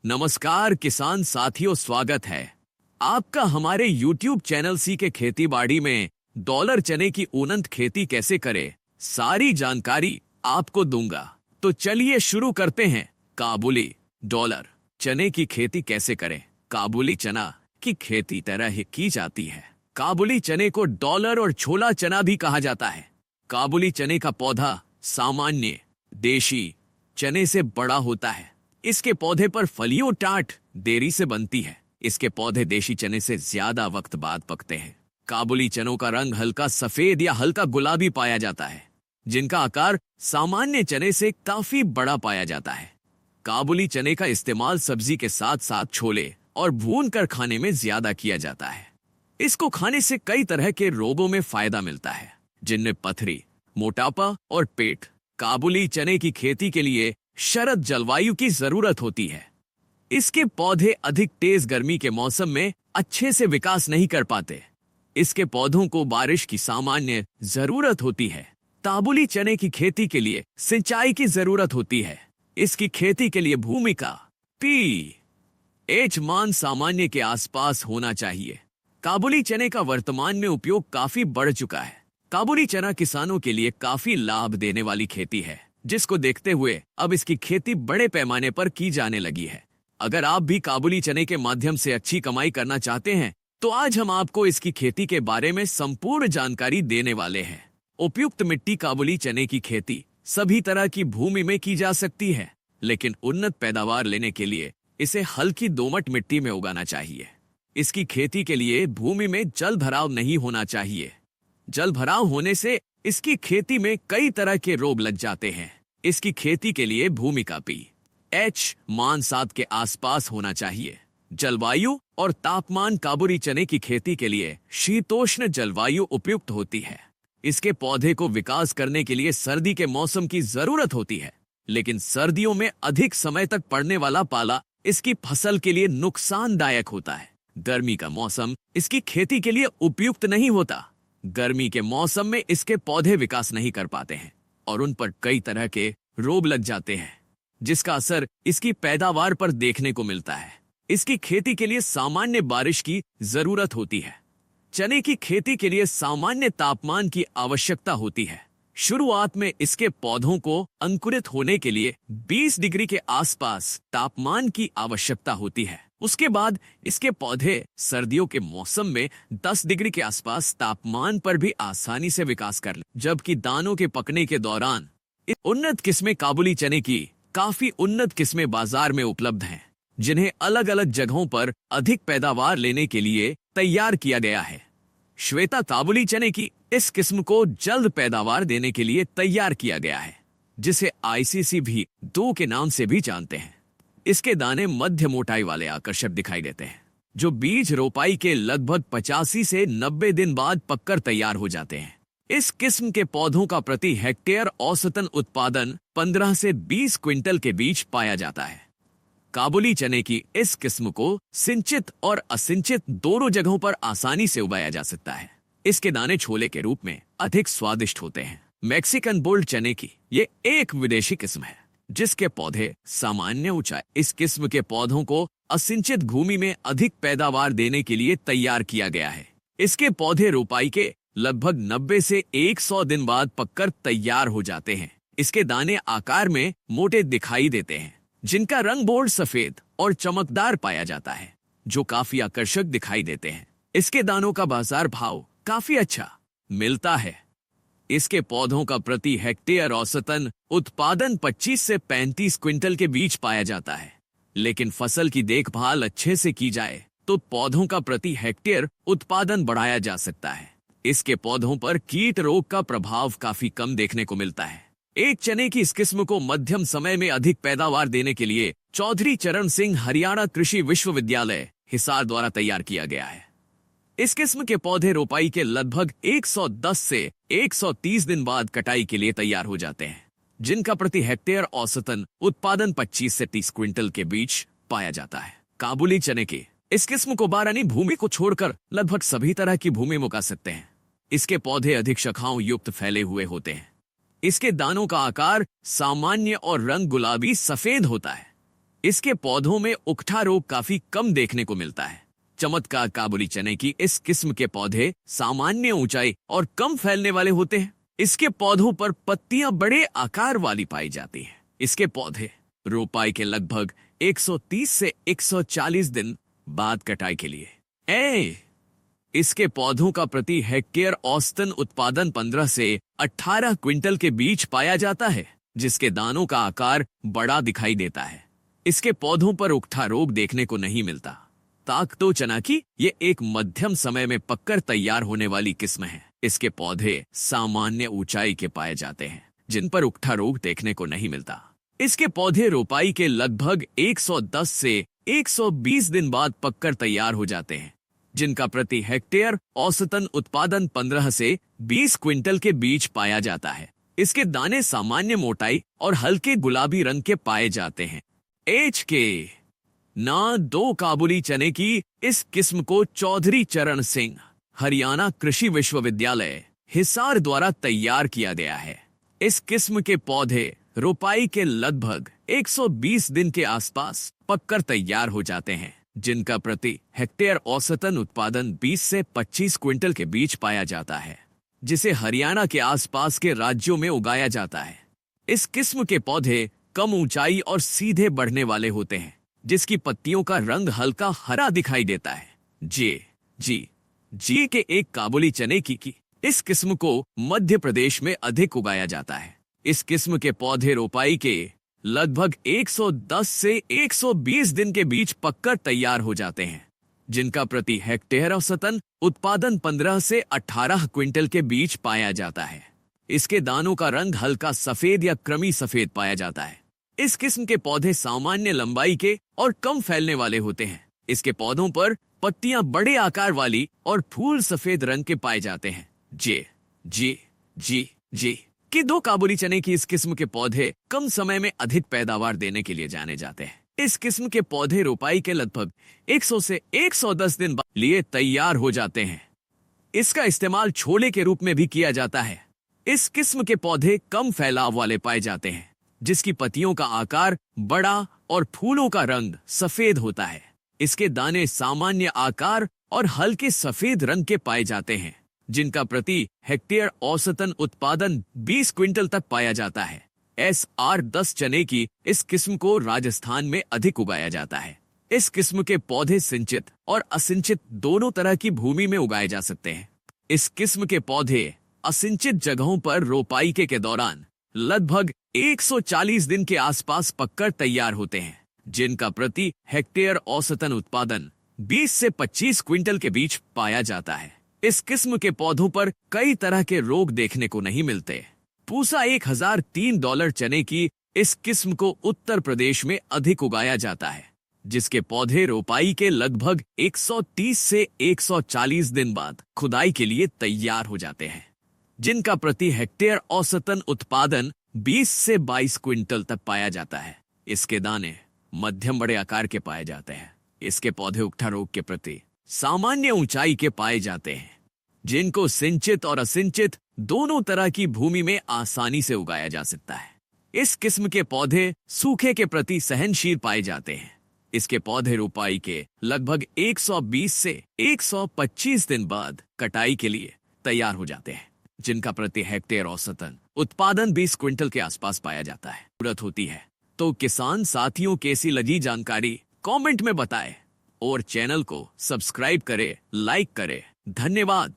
नमस्कार किसान साथियों, स्वागत है आपका हमारे YouTube चैनल सी के खेती बाड़ी में। डॉलर चने की उन्नत खेती कैसे करें, सारी जानकारी आपको दूंगा। तो चलिए शुरू करते हैं। काबुली डॉलर चने की खेती कैसे करें। काबुली चना की खेती तरह ही की जाती है। काबुली चने को डॉलर और छोला चना भी कहा जाता है। काबुली चने का पौधा सामान्य देशी चने से बड़ा होता है। इसके पौधे पर फलियों टाट देरी से बनती है। इसके पौधे देशी चने से ज्यादा वक्त बाद पकते हैं। काबुली चनों का रंग हल्का सफेद या हल्का गुलाबी पाया जाता है, जिनका आकार सामान्य चने से काफी बड़ा पाया जाता है। काबुली चने का इस्तेमाल सब्जी के साथ साथ छोले और भून कर खाने में ज्यादा किया जाता है। इसको खाने से कई तरह के रोगों में फायदा मिलता है, जिनमें पथरी, मोटापा और पेट। काबुली चने की खेती के लिए शरद जलवायु की जरूरत होती है। इसके पौधे अधिक तेज गर्मी के मौसम में अच्छे से विकास नहीं कर पाते। इसके पौधों को बारिश की सामान्य जरूरत होती है। काबुली चने की खेती के लिए सिंचाई की जरूरत होती है। इसकी खेती के लिए भूमि का pH मान सामान्य के आसपास होना चाहिए। काबुली चने का वर्तमान में उपयोग काफी बढ़ चुका है। काबुली चना किसानों के लिए काफी लाभ देने वाली खेती है, जिसको देखते हुए अब इसकी खेती बड़े पैमाने पर की जाने लगी है। अगर आप भी काबुली चने के माध्यम से अच्छी कमाई करना चाहते हैं, तो आज हम आपको इसकी खेती के बारे में संपूर्ण जानकारी देने वाले हैं। उपयुक्त मिट्टी। काबुली चने की खेती सभी तरह की भूमि में की जा सकती है, लेकिन उन्नत पैदावार लेने के लिए इसे हल्की दोमट मिट्टी में उगाना चाहिए। इसकी खेती के लिए भूमि में जल भराव नहीं होना चाहिए। जल भराव होने से इसकी खेती में कई तरह के रोग लग जाते हैं। इसकी खेती के लिए भूमि का pH मान 7 के आसपास होना चाहिए। जलवायु और तापमान। काबुली चने की खेती के लिए शीतोष्ण जलवायु उपयुक्त होती है। इसके पौधे को विकास करने के लिए सर्दी के मौसम की जरूरत होती है, लेकिन सर्दियों में अधिक समय तक पड़ने वाला पाला इसकी फसल के लिए नुकसानदायक होता है। गर्मी का मौसम इसकी खेती के लिए उपयुक्त नहीं होता। गर्मी के मौसम में इसके पौधे विकास नहीं कर पाते हैं और उन पर कई तरह के रोग लग जाते हैं, जिसका असर इसकी पैदावार पर देखने को मिलता है। इसकी खेती के लिए सामान्य बारिश की जरूरत होती है। चने की खेती के लिए सामान्य तापमान की आवश्यकता होती है। शुरुआत में इसके पौधों को अंकुरित होने के लिए 20 डिग्री के आसपास तापमान की आवश्यकता होती है। उसके बाद इसके पौधे सर्दियों के मौसम में 10 डिग्री के आसपास तापमान पर भी आसानी से विकास कर ले। जबकि दानों के पकने के दौरान उन्नत किस्में काबुली चने की काफी उन्नत किस्में बाजार में उपलब्ध हैं, जिन्हें अलग अलग जगहों पर अधिक पैदावार लेने के लिए तैयार किया गया है। श्वेता काबुली चने की इस किस्म को जल्द पैदावार देने के लिए तैयार किया गया है, जिसे ICC भी 2 के नाम से भी जानते हैं। इसके दाने मध्य मोटाई वाले आकर्षक दिखाई देते हैं, जो बीज रोपाई के लगभग 85 से 90 दिन बाद पककर तैयार हो जाते हैं। इस किस्म के पौधों का प्रति हेक्टेयर औसतन उत्पादन 15 से 20 क्विंटल के बीच पाया जाता है। काबुली चने की इस किस्म को सिंचित और असिंचित दोनों जगहों पर आसानी से उगाया जा सकता है। इसके दाने छोले के रूप में अधिक स्वादिष्ट होते हैं। मैक्सिकन बोल्ड चने की ये एक विदेशी किस्म है, जिसके पौधे सामान्य ऊंचाई। इस किस्म के पौधों को असिंचित भूमि में अधिक पैदावार देने के लिए तैयार किया गया है। इसके पौधे रोपाई के लगभग 90 से 100 दिन बाद पककर तैयार हो जाते हैं। इसके दाने आकार में मोटे दिखाई देते हैं, जिनका रंग बोल्ड सफेद और चमकदार पाया जाता है, जो काफी आकर्षक दिखाई देते हैं। इसके दानों का बाजार भाव काफी अच्छा मिलता है। इसके पौधों का प्रति हेक्टेयर औसतन उत्पादन 25 से 35 क्विंटल के बीच पाया जाता है, लेकिन फसल की देखभाल अच्छे से की जाए तो पौधों का प्रति हेक्टेयर उत्पादन बढ़ाया जा सकता है। इसके पौधों पर कीट रोग का प्रभाव काफी कम देखने को मिलता है। एक चने की इस किस्म को मध्यम समय में अधिक पैदावार देने के लिए चौधरी चरण सिंह हरियाणा कृषि विश्वविद्यालय हिसार द्वारा तैयार किया गया है। इस किस्म के पौधे रोपाई के लगभग 110 से 130 दिन बाद कटाई के लिए तैयार हो जाते हैं, जिनका प्रति हेक्टेयर औसतन उत्पादन 25 से 30 क्विंटल के बीच पाया जाता है। काबुली चने की इस किस्म को बारानी भूमि को छोड़कर लगभग सभी तरह की भूमि में उगा सकते हैं। इसके पौधे अधिक शाखाओं युक्त फैले हुए होते हैं। इसके दानों का आकार सामान्य और रंग गुलाबी सफेद होता है। इसके पौधों में उकठा रोग काफी कम देखने को मिलता है। चमत्कार काबुली चने की इस किस्म के पौधे सामान्य ऊंचाई और कम फैलने वाले होते हैं। इसके पौधों पर पत्तियां बड़े आकार वाली पाई जाती हैं। इसके पौधे रोपाई के लगभग 130 से 140 दिन बाद कटाई के लिए इसके पौधों का प्रति हेक्टेयर औसतन उत्पादन 15 से 18 क्विंटल के बीच पाया जाता है, जिसके दानों का आकार बड़ा दिखाई देता है। इसके पौधों पर उकठा रोग देखने को नहीं मिलता। ताकतो चना की ये एक मध्यम समय में पककर तैयार होने वाली किस्म है। इसके पौधे सामान्य ऊंचाई के पाए जाते हैं, जिन पर उकठा रोग देखने को नहीं मिलता। इसके पौधे रोपाई के लगभग 110 से 120 दिन बाद पककर तैयार हो जाते हैं, जिनका प्रति हेक्टेयर औसतन उत्पादन 15 से 20 क्विंटल के बीच पाया जाता है। इसके दाने सामान्य मोटाई और हल्के गुलाबी रंग के पाए जाते हैं। दो काबुली चने की इस किस्म को चौधरी चरण सिंह हरियाणा कृषि विश्वविद्यालय हिसार द्वारा तैयार किया गया है। इस किस्म के पौधे रोपाई के लगभग 120 दिन के आसपास पककर तैयार हो जाते हैं, जिनका प्रति हेक्टेयर औसतन उत्पादन 20 से 25 क्विंटल के बीच पाया जाता है, जिसे हरियाणा के आसपास के राज्यों में उगाया जाता है। इस किस्म के पौधे कम ऊंचाई और सीधे बढ़ने वाले होते हैं, जिसकी पत्तियों का रंग हल्का हरा दिखाई देता है। जी के एक काबुली चने की इस किस्म को मध्य प्रदेश में अधिक उगाया जाता है। इस किस्म के पौधे रोपाई के लगभग 110 से 120 दिन के बीच पककर तैयार हो जाते हैं, जिनका प्रति हेक्टेयर औसतन उत्पादन 15 से 18 क्विंटल के बीच पाया जाता है। इसके दानों का रंग हल्का सफेद या कृमि सफेद पाया जाता है। इस किस्म के पौधे सामान्य लंबाई के और कम फैलने वाले होते हैं। इसके पौधों पर पत्तियां बड़े आकार वाली और फूल सफेद रंग के पाए जाते हैं। जी कि दो काबुली चने की इस किस्म के पौधे कम समय में अधिक पैदावार देने के लिए जाने जाते हैं। इस किस्म के पौधे रोपाई के लगभग 100 से 110 दिन बाद लिए तैयार हो जाते हैं। इसका इस्तेमाल छोले के रूप में भी किया जाता है। इस किस्म के पौधे कम फैलाव वाले पाए जाते हैं, जिसकी पत्तियों का आकार बड़ा और फूलों का रंग सफेद होता है। इसके दाने सामान्य आकार और हल्के सफेद रंग के पाए जाते हैं, जिनका प्रति हेक्टेयर औसतन उत्पादन 20 क्विंटल तक पाया जाता है। SR10 चने की इस किस्म को राजस्थान में अधिक उगाया जाता है। इस किस्म के पौधे सिंचित और असिंचित दोनों तरह की भूमि में उगाए जा सकते हैं। इस किस्म के पौधे असिंचित जगहों पर रोपाई के दौरान लगभग 140 दिन के आसपास पककर तैयार होते हैं, जिनका प्रति हेक्टेयर औसतन उत्पादन 20 से 25 क्विंटल के बीच पाया जाता है। इस किस्म के पौधों पर कई तरह के रोग देखने को नहीं मिलते। पूसा $1003 चने की इस किस्म को उत्तर प्रदेश में अधिक उगाया जाता है, जिसके पौधे रोपाई के लगभग 130 से 140 दिन बाद खुदाई के लिए तैयार हो जाते हैं, जिनका प्रति हेक्टेयर औसतन उत्पादन 20 से 22 क्विंटल तक पाया जाता है। इसके दाने मध्यम बड़े आकार के पाए जाते हैं। इसके पौधे उकठा रोग के प्रति सामान्य ऊंचाई के पाए जाते हैं, जिनको सिंचित और असिंचित दोनों तरह की भूमि में आसानी से उगाया जा सकता है। इस किस्म के पौधे सूखे के प्रति सहनशील पाए जाते हैं। इसके पौधे रोपाई के लगभग 120 से 125 दिन बाद कटाई के लिए तैयार हो जाते हैं, जिनका प्रति हेक्टेयर औसतन उत्पादन 20 क्विंटल के आसपास पाया जाता है। जरूरत होती है तो किसान साथियों कैसी लगी जानकारी कमेंट में बताएं और चैनल को सब्सक्राइब करें, लाइक करें। धन्यवाद।